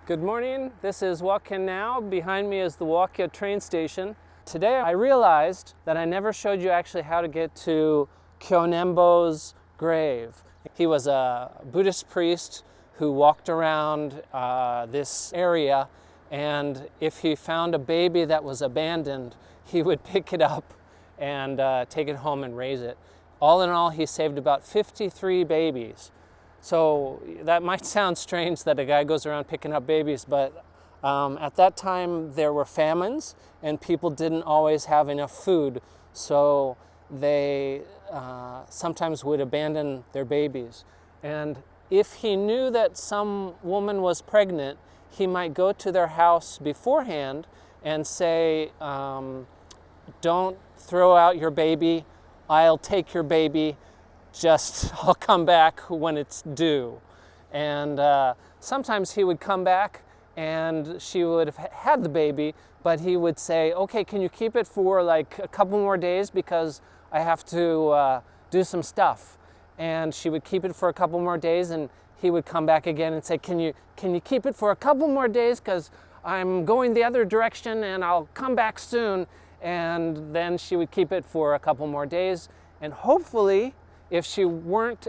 Good morning, this is Wakya Now. Behind me is the Wakya train station. Today I realized that I never showed you actually how to get to Kyonembo's grave. He was a Buddhist priest who walked around this area, and if he found a baby that was abandoned, he would pick it up and take it home and raise it. All in all, he saved about 53 babies. So that might sound strange that a guy goes around picking up babies, but at that time there were famines and people didn't always have enough food, so they sometimes would abandon their babies. And if he knew that some woman was pregnant, he might go to their house beforehand and say, don't throw out your baby, I'll take your baby, I'll come back when it's due. And sometimes he would come back and she would have had the baby, but he would say, okay, can you keep it for like a couple more days because I have to do some stuff. And she would keep it for a couple more days, and he would come back again and say, can you keep it for a couple more days because I'm going the other direction and I'll come back soon. And then she would keep it for a couple more days, and hopefully, if she weren't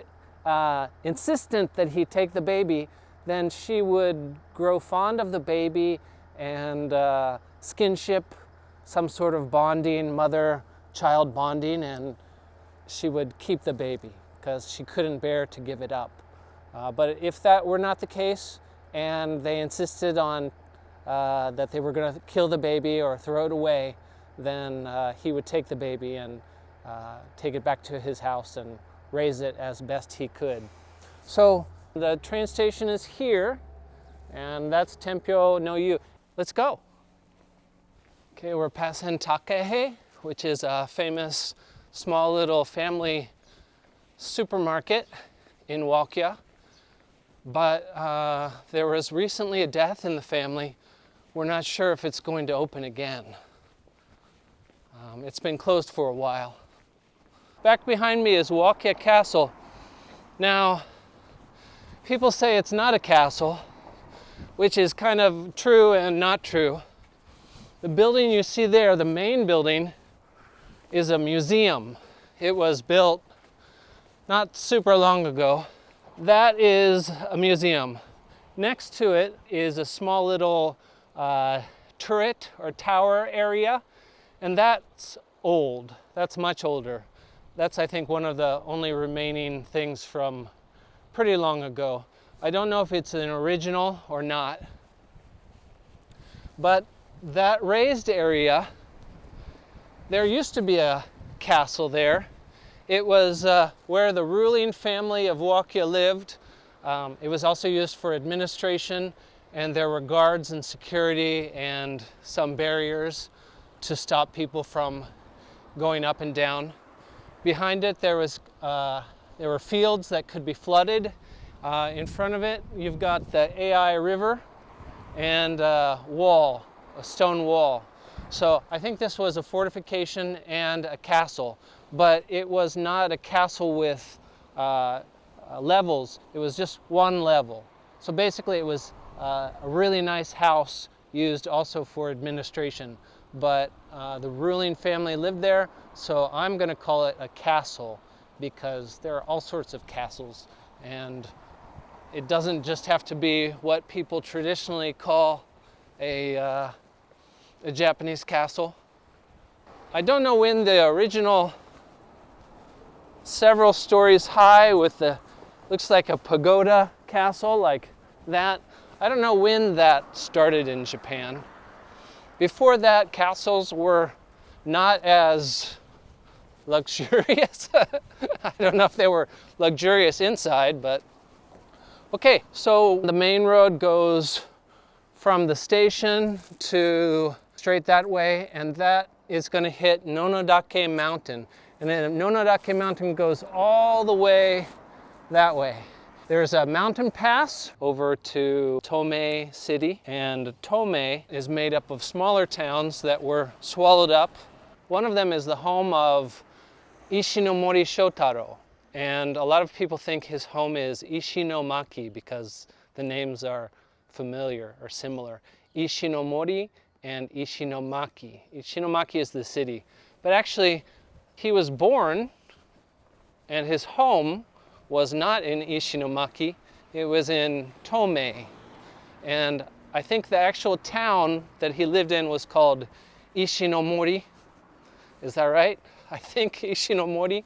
insistent that he take the baby, then she would grow fond of the baby and skinship, some sort of bonding, mother-child bonding, and she would keep the baby because she couldn't bear to give it up. But if that were not the case and they insisted on that they were going to kill the baby or throw it away, then he would take the baby and take it back to his house and raise it as best he could. So the train station is here, and that's Tempyo no Yu. Let's go. Okay, we're passing Takehe, which is a famous small little family supermarket in Wakya. But there was recently a death in the family. We're not sure if it's going to open again. It's been closed for a while. Back behind me is Wakya Castle. Now, people say it's not a castle, which is kind of true and not true. The building you see there, the main building, is a museum. It was built not super long ago. That is a museum. Next to it is a small little turret or tower area, and that's old. That's much older. That's, I think, one of the only remaining things from pretty long ago. I don't know if it's an original or not, but that raised area, there used to be a castle there. It was where the ruling family of Wakya lived. It was also used for administration, and there were guards and security and some barriers to stop people from going up and down. Behind it there were fields that could be flooded. In front of it you've got the Ai River and a wall, a stone wall. So I think this was a fortification and a castle, but it was not a castle with levels. It was just one level. So basically it was a really nice house used also for administration. But the ruling family lived there, so I'm going to call it a castle because there are all sorts of castles, and it doesn't just have to be what people traditionally call a Japanese castle. I don't know when the original several stories high with the, looks like a pagoda castle like that, I don't know when that started in Japan. Before that, castles were not as luxurious. I don't know if they were luxurious inside, but okay, so the main road goes from the station to straight that way, and that is going to hit Nonodake Mountain. And then Nonodake Mountain goes all the way that way. There's a mountain pass over to Tomei City, and Tomei is made up of smaller towns that were swallowed up. One of them is the home of Ishinomori Shotaro, and a lot of people think his home is Ishinomaki because the names are familiar or similar. Ishinomori and Ishinomaki. Ishinomaki is the city. But actually, he was born and his home was not in Ishinomaki, it was in Tomei. And I think the actual town that he lived in was called Ishinomori. Is that right? I think Ishinomori.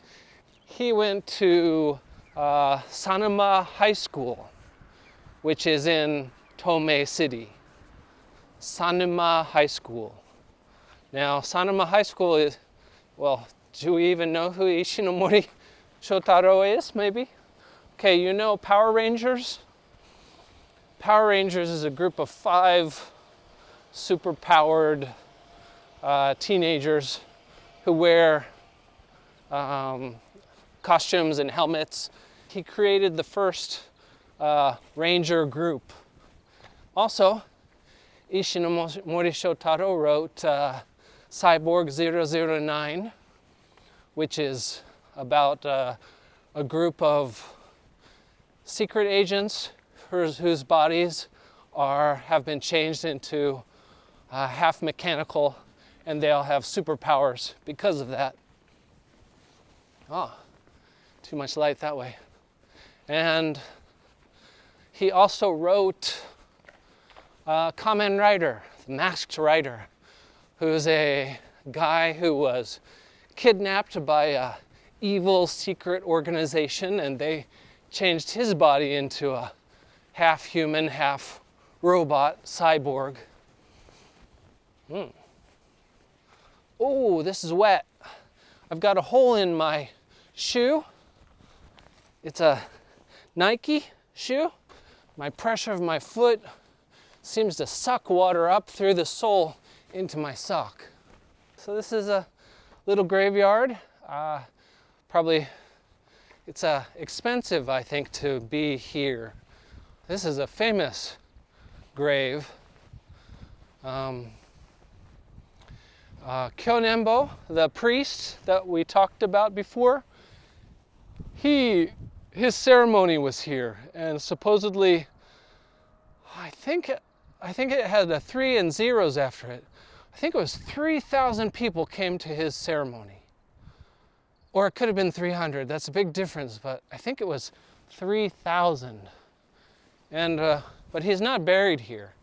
He went to Sanuma High School, which is in Tomei City. Sanuma High School. Now, Sanuma High School is, well, do we even know who Ishinomori Shotaro is, maybe? Okay, you know Power Rangers? Power Rangers is a group of 5 super-powered teenagers who wear costumes and helmets. He created the first Ranger group. Also, Ishinomori Shotaro wrote Cyborg 009, which is about a group of secret agents whose bodies have been changed into half mechanical, and they all have superpowers because of that. Oh, too much light that way. And he also wrote Kamen Rider, the Masked Rider, who's a guy who was kidnapped by a evil secret organization, and they changed his body into a half human, half robot cyborg. Oh, this is wet. I've got a hole in my shoe. It's a Nike shoe. My pressure of my foot seems to suck water up through the sole into my sock. So this is a little graveyard. Probably it's expensive, I think, to be here. This is a famous grave. Kyonembo, the priest that we talked about before, his ceremony was here, and supposedly, I think it had a 3 and zeros after it. I think it was 3,000 people came to his ceremony. Or it could have been 300, that's a big difference, but I think it was 3,000. And, but he's not buried here.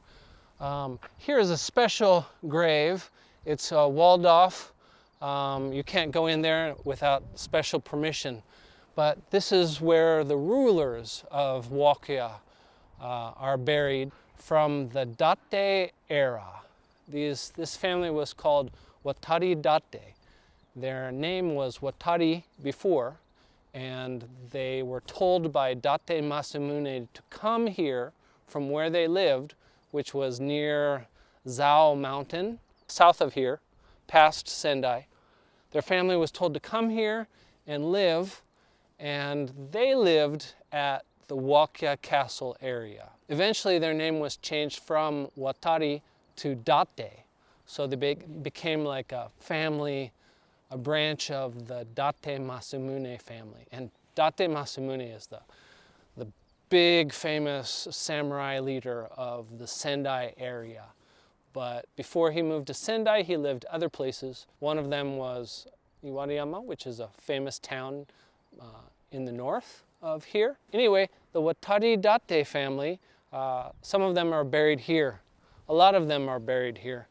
Here is a special grave. It's walled off. You can't go in there without special permission. But this is where the rulers of Wakya are buried from the Date era. This family was called Watari Date. Their name was Watari before, and they were told by Date Masamune to come here from where they lived, which was near Zao Mountain, south of here, past Sendai. Their family was told to come here and live, and they lived at the Wakya Castle area. Eventually their name was changed from Watari to Date, so they became like a family, a branch of the Date Masamune family. And Date Masamune is the big famous samurai leader of the Sendai area. But before he moved to Sendai, he lived other places. One of them was Iwariyama, which is a famous town in the north of here. Anyway, the Watari Date family, some of them are buried here. A lot of them are buried here.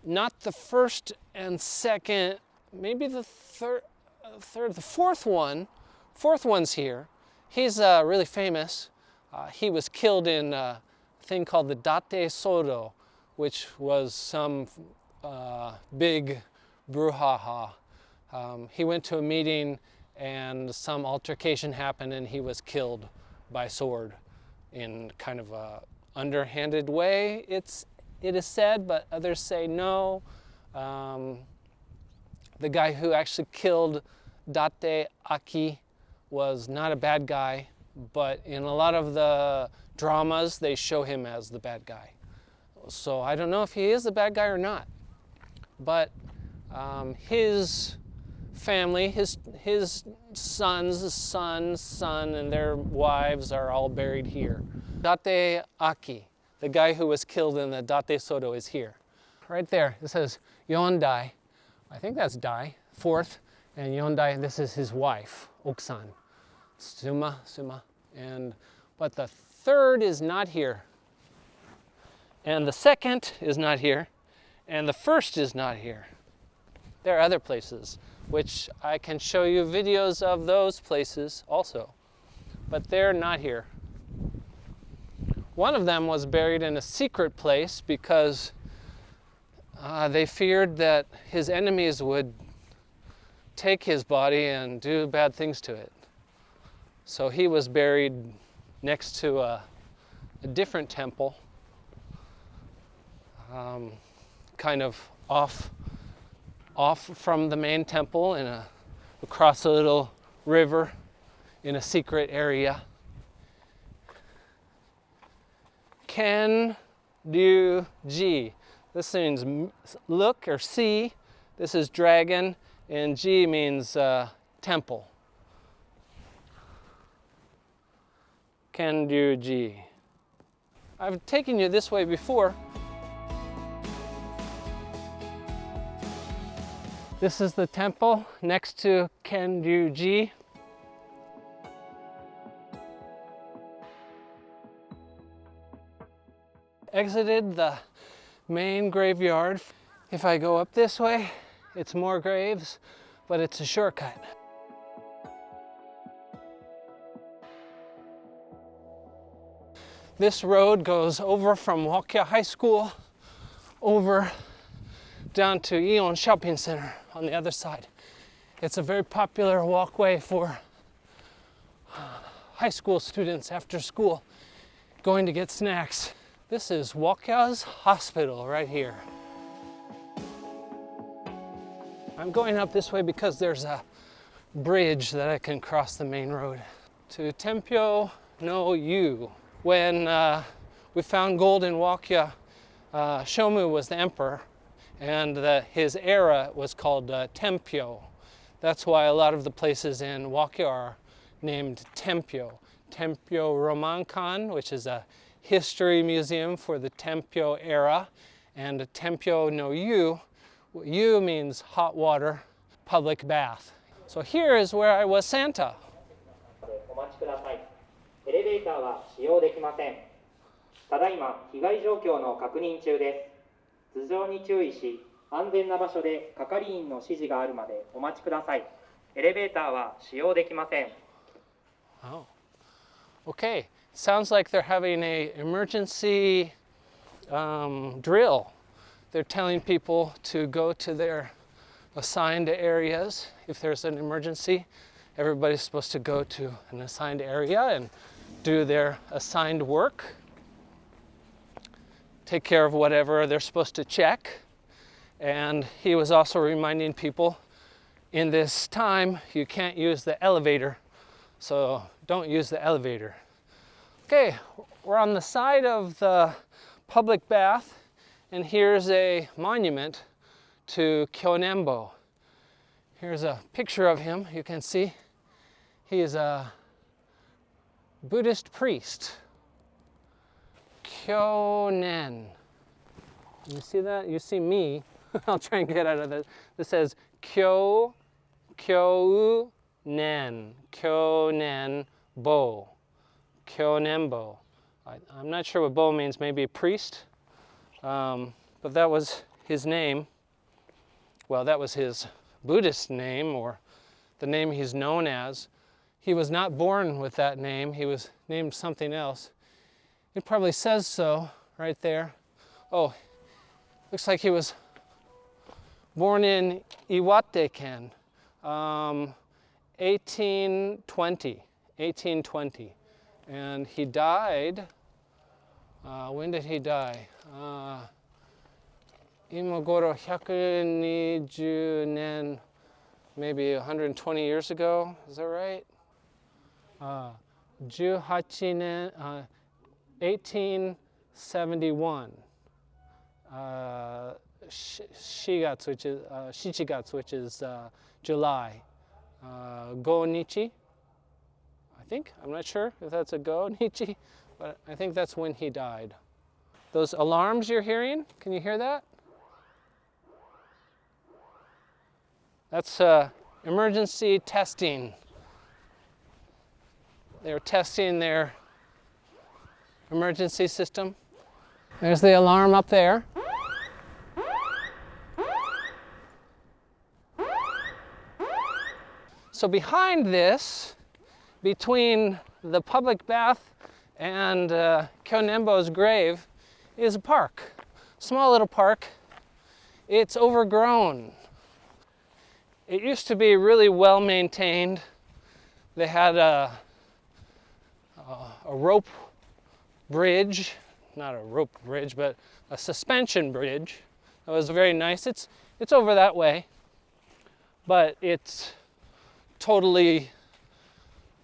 Not the first and second, maybe the the fourth one's here. He's really famous. He was killed in a thing called the Date Sodo, which was some big brouhaha. He went to a meeting and some altercation happened and he was killed by sword in kind of a underhanded way, it is said, but others say no. The guy who actually killed Date Aki was not a bad guy, but in a lot of the dramas, they show him as the bad guy. So I don't know if he is the bad guy or not, but his family, his son's son, and their wives are all buried here. Date Aki The guy who was killed in the Date Soto is here. Right there, it says Yondai. I think that's Dai, fourth, and Yondai, this is his wife, Okusan. Suma. But the third is not here. And the second is not here. And the first is not here. There are other places, which I can show you videos of those places also. But they're not here. One of them was buried in a secret place because they feared that his enemies would take his body and do bad things to it. So he was buried next to a different temple, kind of off from the main temple across a little river in a secret area. Ken-ryu-ji. This means look or see. This is dragon, and ji means temple. Ken-ryu-ji. I've taken you this way before. This is the temple next to Ken-ryu-ji. Exited the main graveyard. If I go up this way, it's more graves, but it's a shortcut. This road goes over from Wakya High School over down to Ion Shopping Center on the other side. It's a very popular walkway for high school students after school going to get snacks. This is Wakya's hospital right here. I'm going up this way because there's a bridge that I can cross the main road to Tempyo no Yu. When we found gold in Wakya, Shomu was the emperor, and his era was called Tempyo. That's why a lot of the places in Wakya are named Tempyo. Tempyo Romankan, which is a history museum for the Tempyo era, and Tempyo no Yu. Yu means hot water, public bath. So here is where I was Santa. エレベーターは使用できません。ただいま被害状況の確認中です。頭上に注意し、安全な場所で係員の指示があるまでお待ちください。エレベーターは使用できません。Oh, okay. Sounds like they're having an emergency drill. They're telling people to go to their assigned areas if there's an emergency. Everybody's supposed to go to an assigned area and do their assigned work, take care of whatever they're supposed to check. And he was also reminding people in this time you can't use the elevator, so don't use the elevator. Okay, we're on the side of the public bath, and here's a monument to Kyonembo. Here's a picture of him, you can see. He is a Buddhist priest. Kyonen. You see that? You see me. I'll try and get out of this. This says Kyounen. Kyonen-bo. Kyonembo. I'm not sure what bo means, maybe a priest. But that was his name. Well, that was his Buddhist name, or the name he's known as. He was not born with that name. He was named something else. It probably says so right there. Oh, looks like he was born in Iwate-ken, 1820. And he died, when did he die? Imagoro 120 nen, maybe 120 years ago, is that right? 1871. Shigatsu, which is Shichigatsu, which is July. Go Nichi, I think. I'm not sure if that's a Go Nichi, but I think that's when he died. Those alarms you're hearing, can you hear that? That's emergency testing. They're testing their emergency system. There's the alarm up there. So behind this, between the public bath and Kyonembo's grave, is a park. Small little park. It's overgrown. It used to be really well maintained. They had a rope bridge, not a rope bridge, but a suspension bridge. That was very nice. It's over that way, but it's totally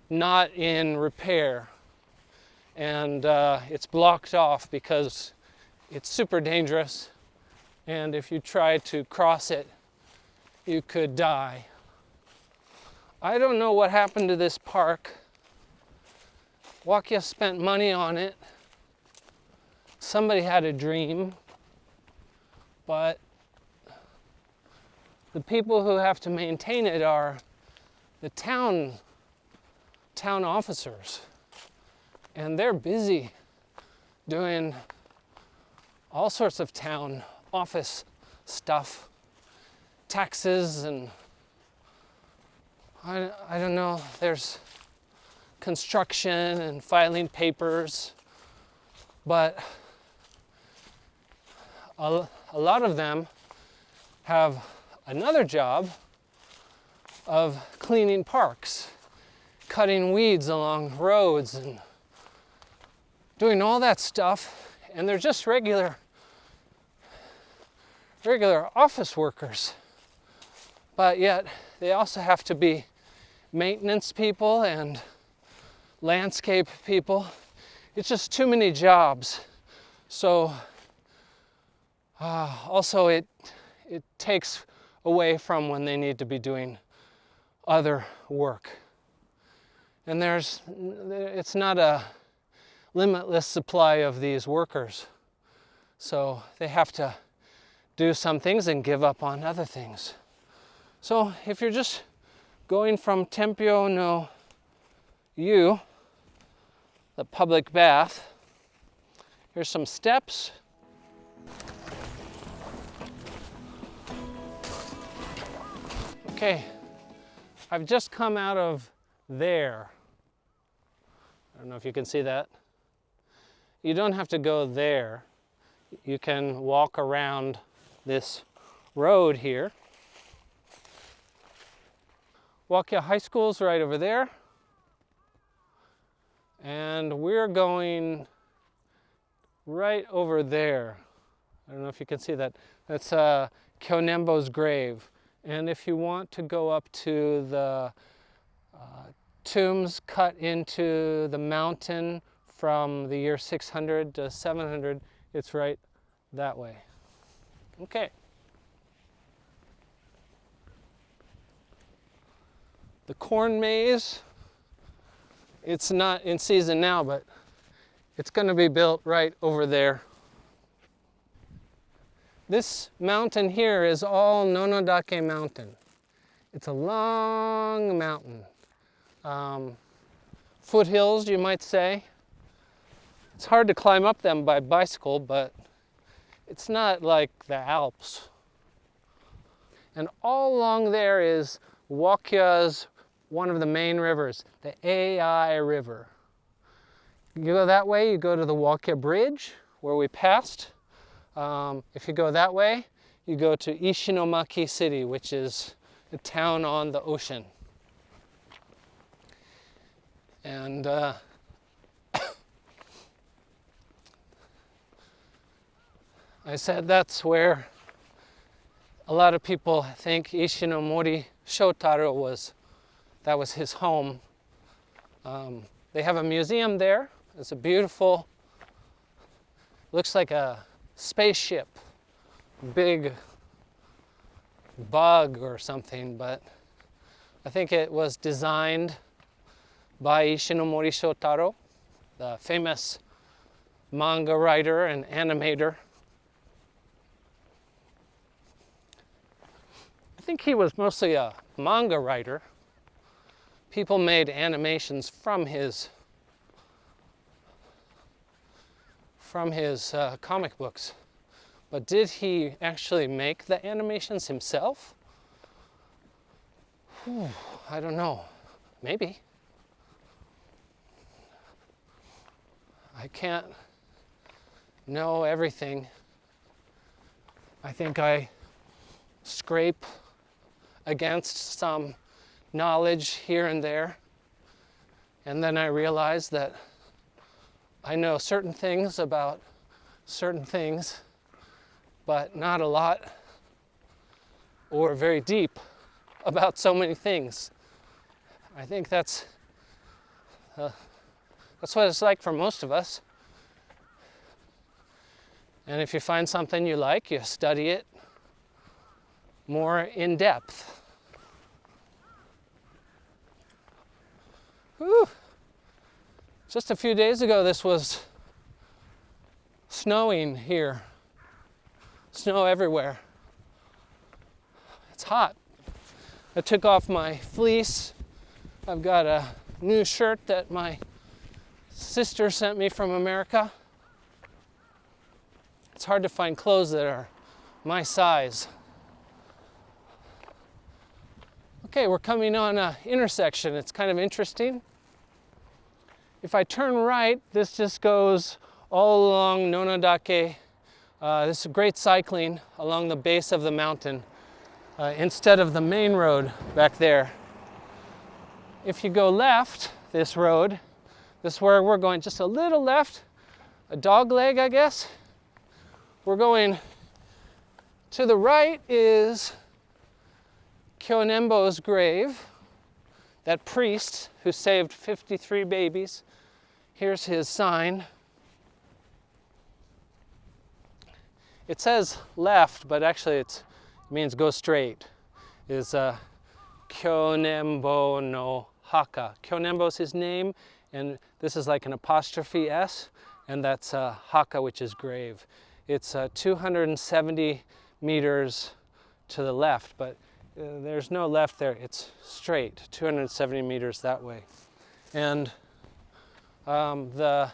not in repair, and it's blocked off because it's super dangerous, and if you try to cross it, you could die. I don't know what happened to this park. Wakya spent money on it. Somebody had a dream, but the people who have to maintain it are the town officers, and they're busy doing all sorts of town office stuff, taxes, and I don't know, there's construction and filing papers, but a lot of them have another job of cleaning parks, cutting weeds along roads, and doing all that stuff, and they're just regular office workers. But yet they also have to be maintenance people and landscape people. It's just too many jobs. So also it takes away from when they need to be doing other work. And it's not a limitless supply of these workers. So they have to do some things and give up on other things. So if you're just going from Tempio no Yu, the public bath, here's some steps. Okay, I've just come out of there. I don't know if you can see that. You don't have to go there. You can walk around this road here. Wakya High School's right over there. And we're going right over there. I don't know if you can see that. That's Kyonembo's grave. And if you want to go up to the tombs cut into the mountain from the year 600 to 700, it's right that way. Okay. The corn maze, it's not in season now, but it's going to be built right over there. This mountain here is all Nonodake Mountain. It's a long mountain. Foothills, you might say. It's hard to climb up them by bicycle, but it's not like the Alps. And all along there is Wakya's, one of the main rivers, the Ai River. You go that way, you go to the Wakya Bridge, where we passed. If you go that way, you go to Ishinomaki City, which is a town on the ocean. And I said that's where a lot of people think Ishinomori Shotaro was. That was his home. They have a museum there. It's a beautiful, looks like a spaceship, big bug or something, but I think it was designed by Ishinomori Shotaro, the famous manga writer and animator. I think he was mostly a manga writer. People made animations from his comic books. But did he actually make the animations himself? Whew, I don't know. Maybe. I can't know everything. I think I scrape against some knowledge here and there, and then I realize that I know certain things about certain things, but not a lot or very deep about so many things. I think that's what it's like for most of us. And if you find something you like, you study it more in depth. Whew. Just a few days ago, this was snowing here. Snow everywhere. It's hot. I took off my fleece. I've got a new shirt that my sister sent me from America. It's hard to find clothes that are my size. Okay, we're coming on an intersection. It's kind of interesting. If I turn right, this just goes all along Nonodake. This is great cycling along the base of the mountain instead of the main road back there. If you go left, this road, this is where we're going, just a little left, a dog leg, I guess. We're going to the right is Kyonembo's grave, that priest who saved 53 babies. Here's his sign. It says left, but actually it means go straight. Is Kyonembo no Haka. Kyonembo is his name, and this is like an apostrophe S, and that's Haka, which is grave. It's 270 meters to the left, but there's no left there. It's straight, 270 meters that way. And so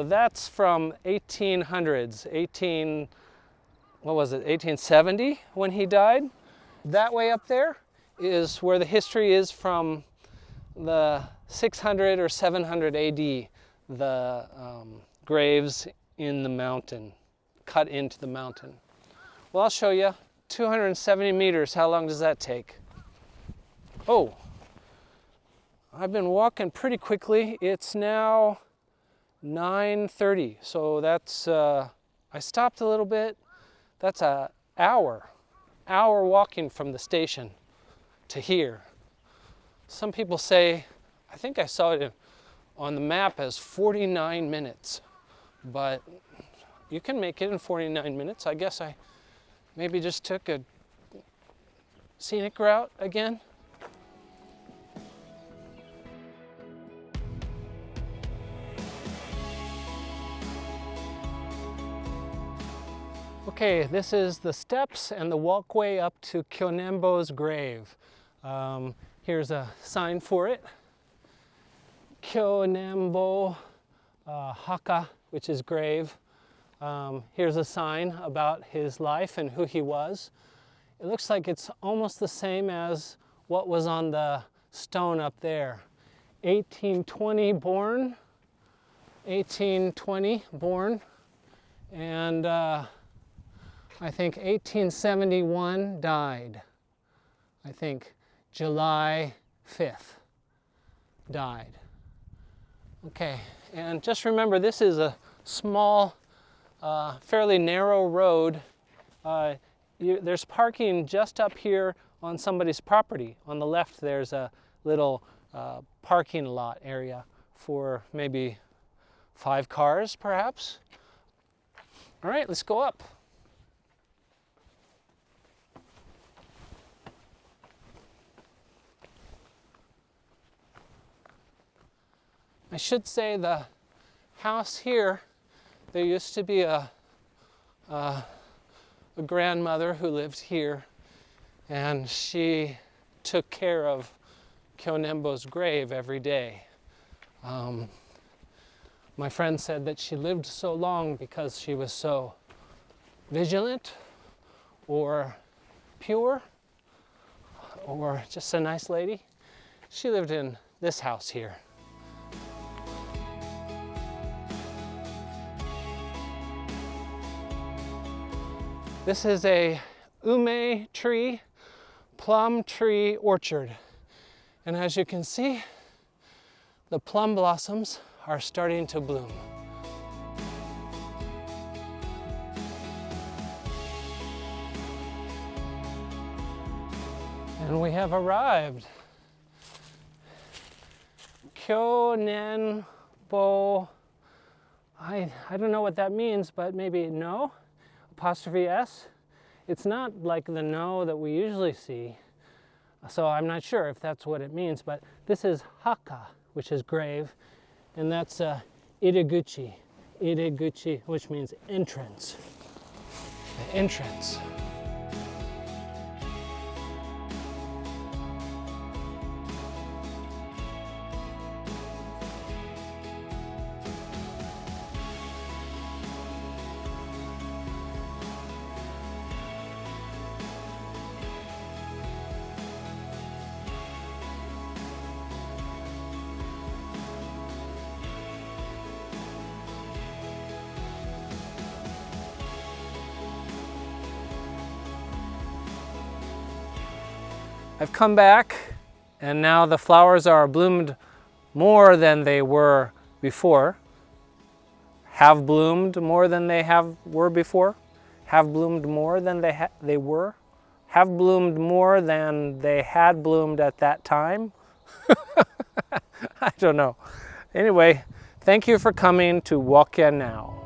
that's from 1800s, 1870 when he died. That way up there is where the history is from the 600 or 700 AD, the graves in the mountain, cut into the mountain. Well, I'll show you. 270 meters, how long does that take? Oh, I've been walking pretty quickly. It's now 9:30, so that's, I stopped a little bit. That's an hour walking from the station to here. Some people say, I think I saw it on the map as 49 minutes, but you can make it in 49 minutes. I guess I maybe just took a scenic route again. Okay, this is the steps and the walkway up to Kyonembo's grave. Here's a sign for it. Kyonembo Haka, which is grave. Here's a sign about his life and who he was. It looks like it's almost the same as what was on the stone up there. 1820 born, and I think 1871 died. I think July 5th died. Okay, and just remember this is a small, fairly narrow road. There's parking just up here on somebody's property. On the left there's a little parking lot area for maybe 5 cars perhaps. All right, let's go up. I should say the house here, There used to be a grandmother who lived here, and she took care of Kyonembo's grave every day. My friend said that she lived so long because she was so vigilant or pure or just a nice lady. She lived in this house here. This is a ume tree, plum tree orchard. And as you can see, the plum blossoms are starting to bloom. And we have arrived. Kyonenbo, I don't know what that means, but maybe no, apostrophe S. It's not like the no that we usually see, so I'm not sure if that's what it means, but this is haka, which is grave, and that's iraguchi, which means entrance, the entrance. I've come back, and now the flowers are bloomed more than they were before. Have bloomed more than they were before. Have bloomed more than they were. Have bloomed more than they had bloomed at that time. I don't know. Anyway, thank you for coming to Wokya Now.